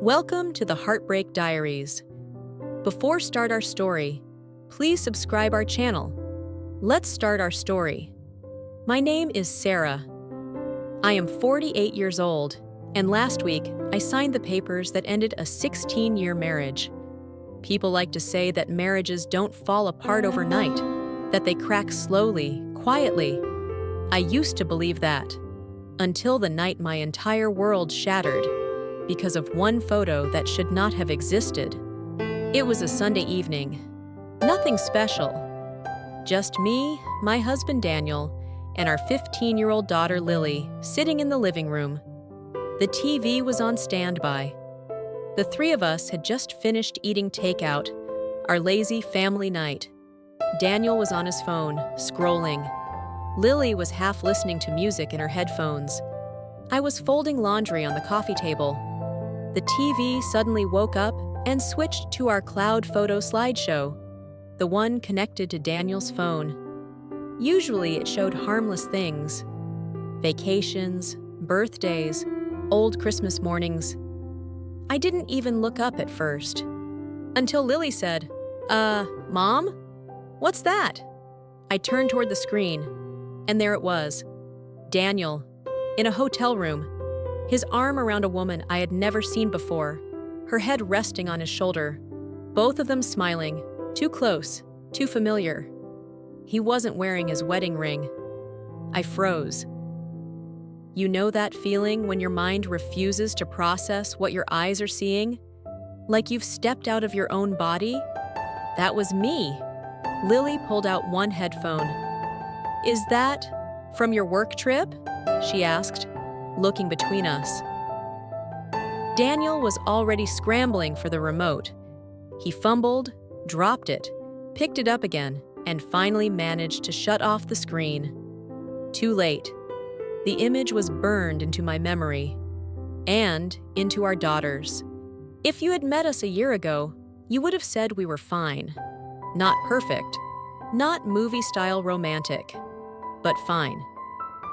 Welcome to the Heartbreak Diaries. Before start our story, please subscribe our channel. Let's start our story. My name is Sarah. I am 48 years old, and last week I signed the papers that ended a 16-year marriage. People like to say that marriages don't fall apart overnight, that they crack slowly, quietly. I used to believe that, until the night my entire world shattered because of one photo that should not have existed. It was a Sunday evening. Nothing special. Just me, my husband Daniel, and our 15-year-old daughter Lily sitting in the living room. The TV was on standby. The three of us had just finished eating takeout, our lazy family night. Daniel was on his phone, scrolling. Lily was half listening to music in her headphones. I was folding laundry on the coffee table. The TV suddenly woke up and switched to our cloud photo slideshow, the one connected to Daniel's phone. Usually it showed harmless things: vacations, birthdays, old Christmas mornings. I didn't even look up at first, until Lily said, Mom? What's that?" I turned toward the screen, and there it was, Daniel, in a hotel room, his arm around a woman I had never seen before, her head resting on his shoulder, both of them smiling, too close, too familiar. He wasn't wearing his wedding ring. I froze. You know that feeling when your mind refuses to process what your eyes are seeing? Like you've stepped out of your own body? That was me. Lily pulled out one headphone. "Is that from your work trip?" she asked, looking between us. Daniel was already scrambling for the remote. He fumbled, dropped it, picked it up again, and finally managed to shut off the screen. Too late. The image was burned into my memory, and into our daughters. If you had met us a year ago, you would have said we were fine. Not perfect, not movie-style romantic, but fine.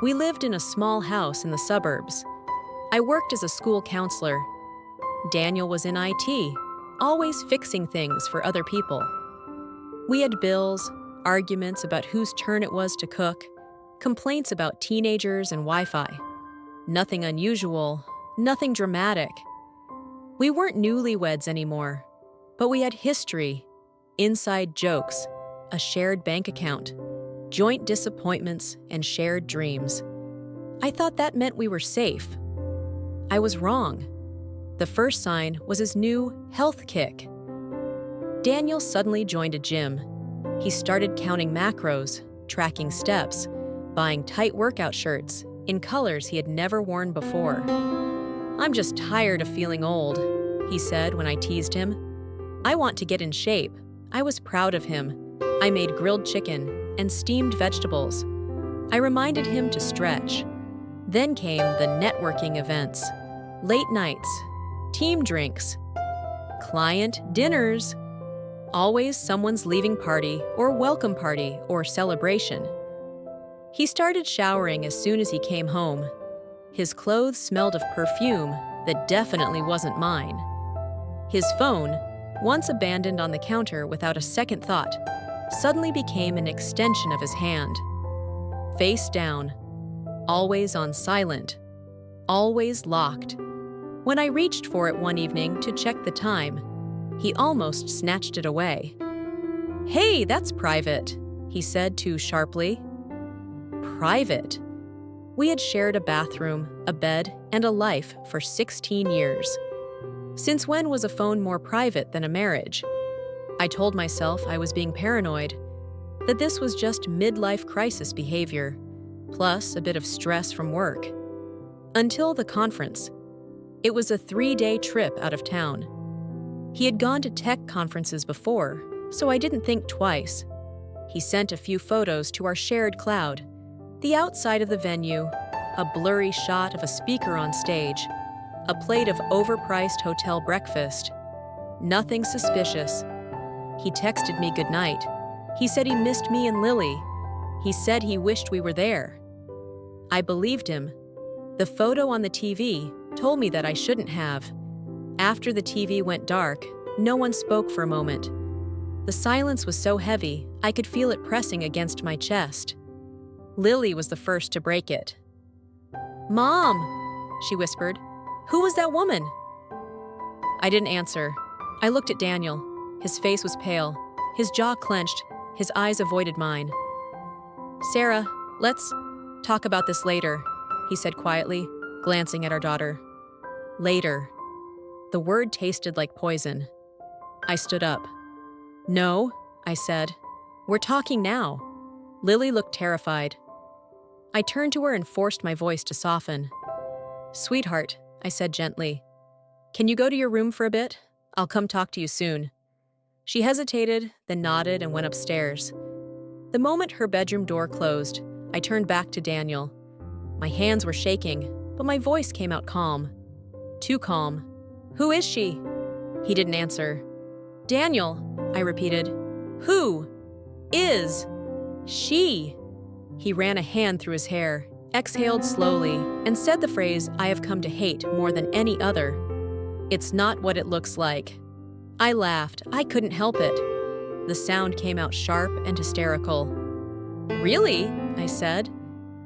We lived in a small house in the suburbs. I worked as a school counselor. Daniel was in IT, always fixing things for other people. We had bills, arguments about whose turn it was to cook, complaints about teenagers and Wi-Fi. Nothing unusual, nothing dramatic. We weren't newlyweds anymore, but we had history, inside jokes, a shared bank account, joint disappointments, and shared dreams. I thought that meant we were safe. I was wrong. The first sign was his new health kick. Daniel suddenly joined a gym. He started counting macros, tracking steps, buying tight workout shirts in colors he had never worn before. "I'm just tired of feeling old," he said when I teased him. "I want to get in shape." I was proud of him. I made grilled chicken and steamed vegetables. I reminded him to stretch. Then came the networking events, late nights, team drinks, client dinners, always someone's leaving party or welcome party or celebration. He started showering as soon as he came home. His clothes smelled of perfume that definitely wasn't mine. His phone, once abandoned on the counter without a second thought, suddenly became an extension of his hand. Face down, always on silent, always locked. When I reached for it one evening to check the time, he almost snatched it away. "Hey, that's private," he said too sharply. Private? We had shared a bathroom, a bed, and a life for 16 years. Since when was a phone more private than a marriage? I told myself I was being paranoid, that this was just midlife crisis behavior, plus a bit of stress from work. Until the conference. It was a 3-day trip out of town. He had gone to tech conferences before, so I didn't think twice. He sent a few photos to our shared cloud. The outside of the venue, a blurry shot of a speaker on stage, a plate of overpriced hotel breakfast. Nothing suspicious. He texted me goodnight. He said he missed me and Lily. He said he wished we were there. I believed him. The photo on the TV told me that I shouldn't have. After the TV went dark, no one spoke for a moment. The silence was so heavy, I could feel it pressing against my chest. Lily was the first to break it. "Mom," she whispered. "Who was that woman?" I didn't answer. I looked at Daniel. His face was pale. His jaw clenched. His eyes avoided mine. "Sarah, let's talk about this later," he said quietly, glancing at our daughter. Later. The word tasted like poison. I stood up. "No," I said. "We're talking now." Lily looked terrified. I turned to her and forced my voice to soften. "Sweetheart," I said gently, "can you go to your room for a bit? I'll come talk to you soon." She hesitated, then nodded and went upstairs. The moment her bedroom door closed, I turned back to Daniel. My hands were shaking, but my voice came out calm. Too calm. "Who is she?" He didn't answer. "Daniel," I repeated. "Who is she?" He ran a hand through his hair, exhaled slowly, and said the phrase I have come to hate more than any other. "It's not what it looks like." I laughed. I couldn't help it. The sound came out sharp and hysterical. "Really?" I said.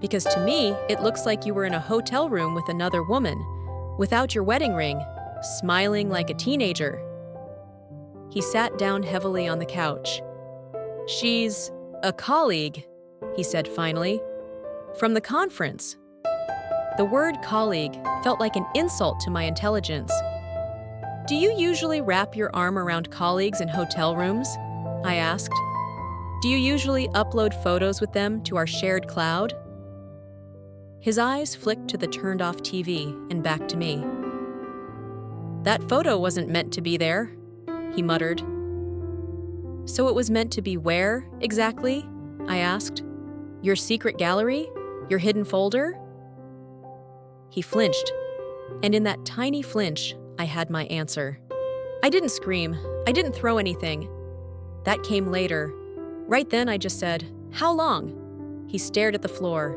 "Because to me, it looks like you were in a hotel room with another woman, without your wedding ring, smiling like a teenager." He sat down heavily on the couch. "She's a colleague," he said finally, "from the conference." The word colleague felt like an insult to my intelligence. "Do you usually wrap your arm around colleagues in hotel rooms?" I asked. "Do you usually upload photos with them to our shared cloud?" His eyes flicked to the turned-off TV and back to me. "That photo wasn't meant to be there," he muttered. "So it was meant to be where, exactly?" I asked. "Your secret gallery? Your hidden folder?" He flinched, and in that tiny flinch, I had my answer. I didn't scream. I didn't throw anything. That came later. Right then, I just said, "How long?" He stared at the floor.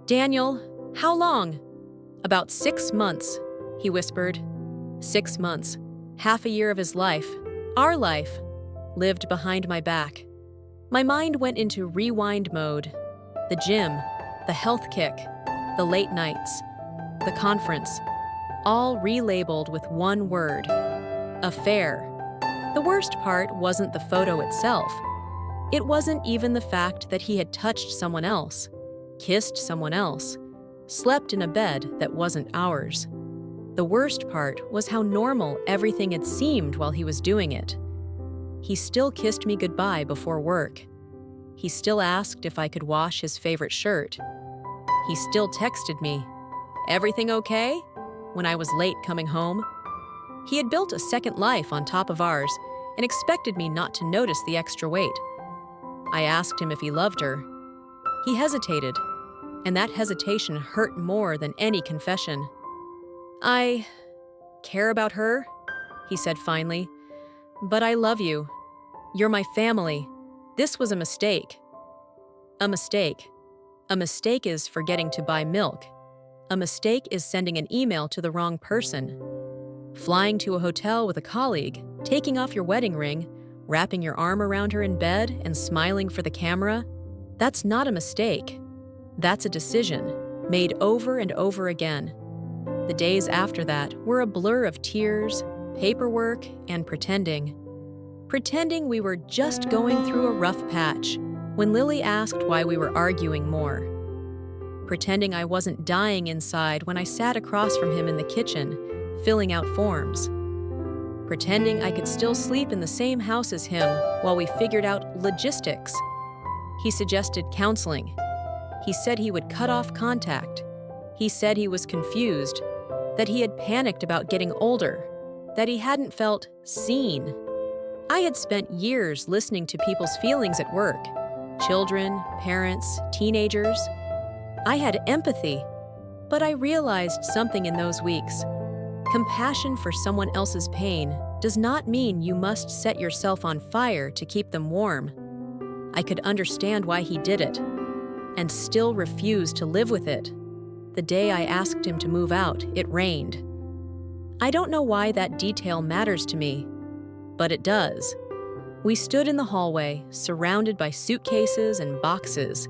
"Daniel, how long?" "About 6 months," he whispered. 6 months. Half a year of his life, our life, lived behind my back. My mind went into rewind mode. The gym, the health kick, the late nights, the conference, all relabeled with one word: affair. The worst part wasn't the photo itself. It wasn't even the fact that he had touched someone else, kissed someone else, slept in a bed that wasn't ours. The worst part was how normal everything had seemed while he was doing it. He still kissed me goodbye before work. He still asked if I could wash his favorite shirt. He still texted me, "Everything okay?" when I was late coming home. He had built a second life on top of ours and expected me not to notice the extra weight. I asked him if he loved her. He hesitated, and that hesitation hurt more than any confession. "I care about her," he said finally, "but I love you. You're my family. This was a mistake." A mistake. A mistake is forgetting to buy milk. A mistake is sending an email to the wrong person. Flying to a hotel with a colleague, taking off your wedding ring, wrapping your arm around her in bed and smiling for the camera, that's not a mistake. That's a decision, made over and over again. The days after that were a blur of tears, paperwork, and pretending. Pretending we were just going through a rough patch when Lily asked why we were arguing more. Pretending I wasn't dying inside when I sat across from him in the kitchen, filling out forms. Pretending I could still sleep in the same house as him while we figured out logistics. He suggested counseling. He said he would cut off contact. He said he was confused, that he had panicked about getting older, that he hadn't felt seen. I had spent years listening to people's feelings at work, children, parents, teenagers. I had empathy, but I realized something in those weeks. Compassion for someone else's pain does not mean you must set yourself on fire to keep them warm. I could understand why he did it, and still refuse to live with it. The day I asked him to move out, it rained. I don't know why that detail matters to me, but it does. We stood in the hallway, surrounded by suitcases and boxes.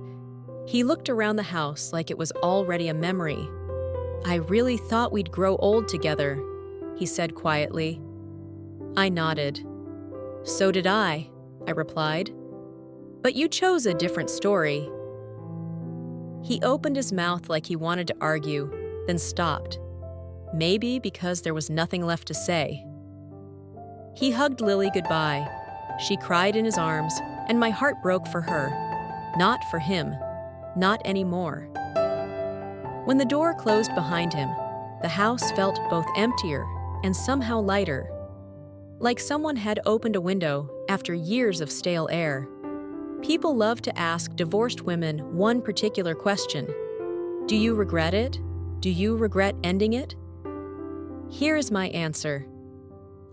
He looked around the house like it was already a memory. "I really thought we'd grow old together," he said quietly. I nodded. "So did I replied. "But you chose a different story." He opened his mouth like he wanted to argue, then stopped. Maybe because there was nothing left to say. He hugged Lily goodbye. She cried in his arms, and my heart broke for her. Not for him. Not anymore. When the door closed behind him, the house felt both emptier and somehow lighter. Like someone had opened a window after years of stale air. People love to ask divorced women one particular question. Do you regret it? Do you regret ending it? Here is my answer.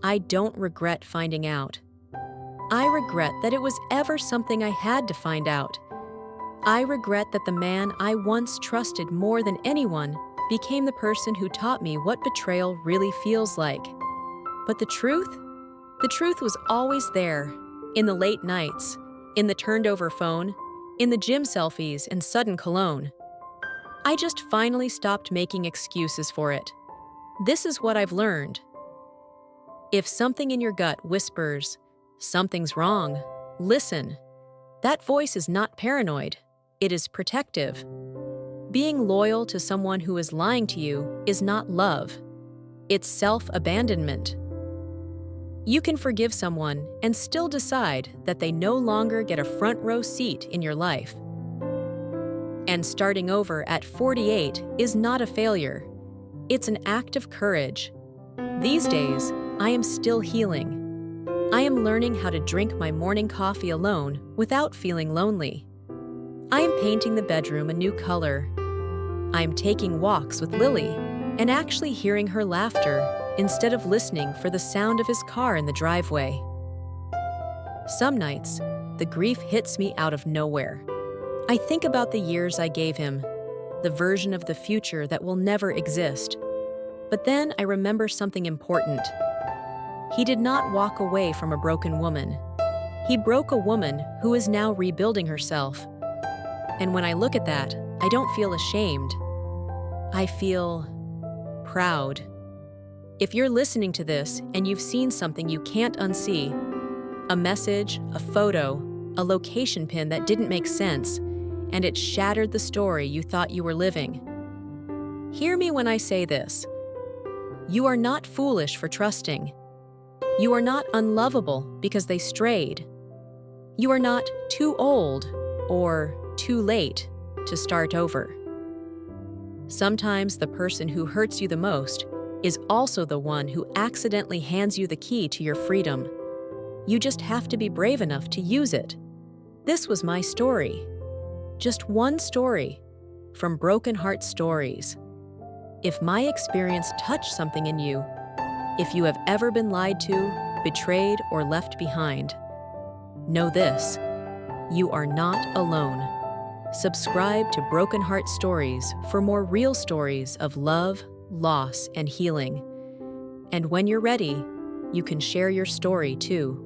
I don't regret finding out. I regret that it was ever something I had to find out. I regret that the man I once trusted more than anyone became the person who taught me what betrayal really feels like. But the truth? The truth was always there, in the late nights, in the turned-over phone, in the gym selfies and sudden cologne. I just finally stopped making excuses for it. This is what I've learned. If something in your gut whispers, "Something's wrong," listen. That voice is not paranoid. It is protective. Being loyal to someone who is lying to you is not love. It's self-abandonment. You can forgive someone and still decide that they no longer get a front-row seat in your life. And starting over at 48 is not a failure. It's an act of courage. These days, I am still healing. I am learning how to drink my morning coffee alone without feeling lonely. I am painting the bedroom a new color. I am taking walks with Lily and actually hearing her laughter instead of listening for the sound of his car in the driveway. Some nights, the grief hits me out of nowhere. I think about the years I gave him, the version of the future that will never exist. But then I remember something important. He did not walk away from a broken woman. He broke a woman who is now rebuilding herself. And when I look at that, I don't feel ashamed. I feel proud. If you're listening to this and you've seen something you can't unsee, a message, a photo, a location pin that didn't make sense, and it shattered the story you thought you were living. Hear me when I say this. You are not foolish for trusting. You are not unlovable because they strayed. You are not too old or too late to start over. Sometimes the person who hurts you the most is also the one who accidentally hands you the key to your freedom. You just have to be brave enough to use it. This was my story. Just one story from Broken Heart Stories. If my experience touched something in you, if you have ever been lied to, betrayed, or left behind, know this: you are not alone. Subscribe to Broken Heart Stories for more real stories of love, loss, and healing. And when you're ready, you can share your story too.